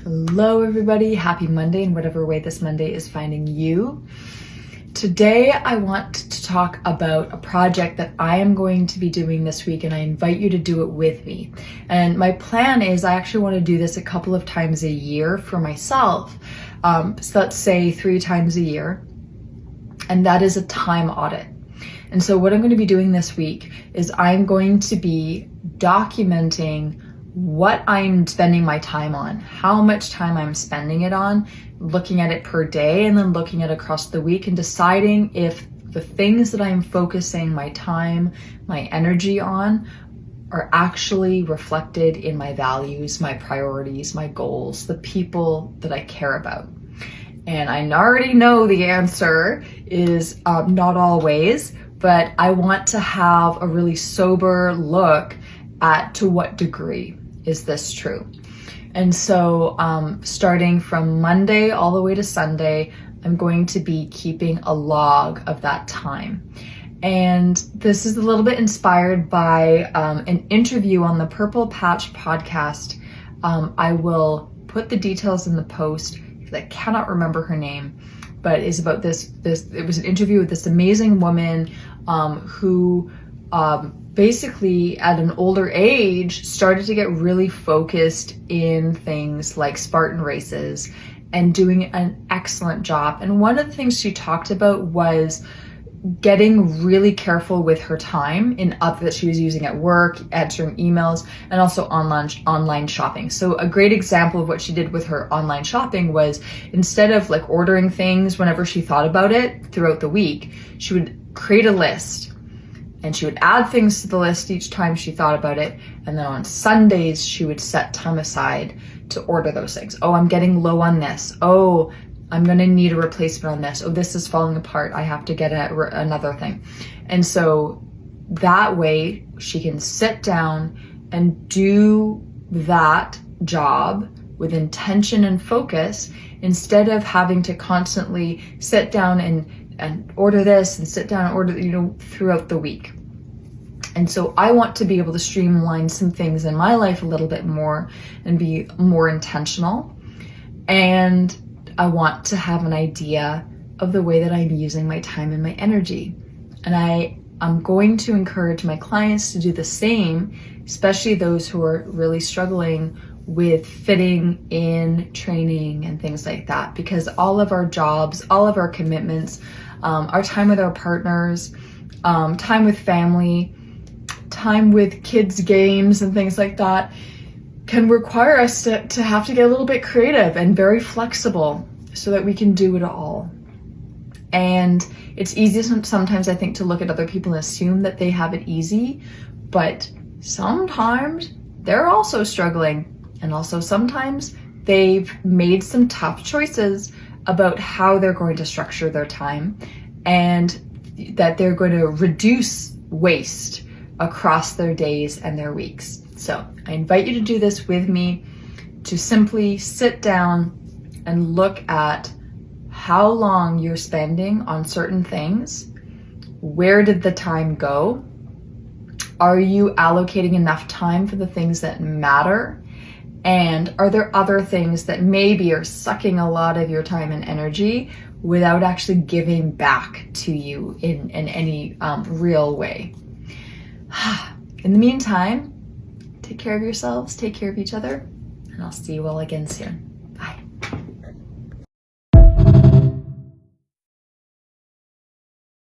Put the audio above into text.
Hello everybody, happy Monday in whatever way this Monday is finding you. Today I want to talk about a project that I am going to be doing this week, and I invite you to do it with me. And my plan is I actually want to do this a couple of times a year for myself. So let's say 3 times a year, and that is a time audit. And so what I'm going to be doing this week is I'm going to be documenting what I'm spending my time on, how much time I'm spending it on, looking at it per day, and then looking at it across the week and deciding if the things that I'm focusing my time, my energy on are actually reflected in my values, my priorities, my goals, the people that I care about. And I already know the answer is not always, but I want to have a really sober look at to what degree is this true. And so starting from Monday all the way to Sunday, I'm going to be keeping a log of that time. And this is a little bit inspired by an interview on the Purple Patch podcast. I will put the details in the post because I cannot remember her name, but it's about this it was an interview with this amazing woman who basically at an older age started to get really focused in things like Spartan races and doing an excellent job. And one of the things she talked about was getting really careful with her time that she was using at work, answering emails, and also online shopping. So a great example of what she did with her online shopping was instead of like ordering things whenever she thought about it throughout the week, she would create a list. And she would add things to the list each time she thought about it. And then on Sundays, she would set time aside to order those things. Oh, I'm getting low on this. Oh, I'm going to need a replacement on this. Oh, this is falling apart. I have to get another thing. And so that way she can sit down and do that job with intention and focus instead of having to constantly sit down and order this and sit down and order, throughout the week. And so I want to be able to streamline some things in my life a little bit more and be more intentional. And I want to have an idea of the way that I'm using my time and my energy. And I'm going to encourage my clients to do the same, especially those who are really struggling with fitting in training and things like that, because all of our jobs, all of our commitments, our time with our partners, time with family, time with kids' games and things like that can require us to have to get a little bit creative and very flexible so that we can do it all. And it's easy sometimes, I think, to look at other people and assume that they have it easy, but sometimes they're also struggling. And also sometimes they've made some tough choices about how they're going to structure their time and that they're going to reduce waste across their days and their weeks. So I invite you to do this with me, to simply sit down and look at how long you're spending on certain things. Where did the time go? Are you allocating enough time for the things that matter? And are there other things that maybe are sucking a lot of your time and energy without actually giving back to you in any real way? In the meantime, take care of yourselves, take care of each other, and I'll see you all again soon.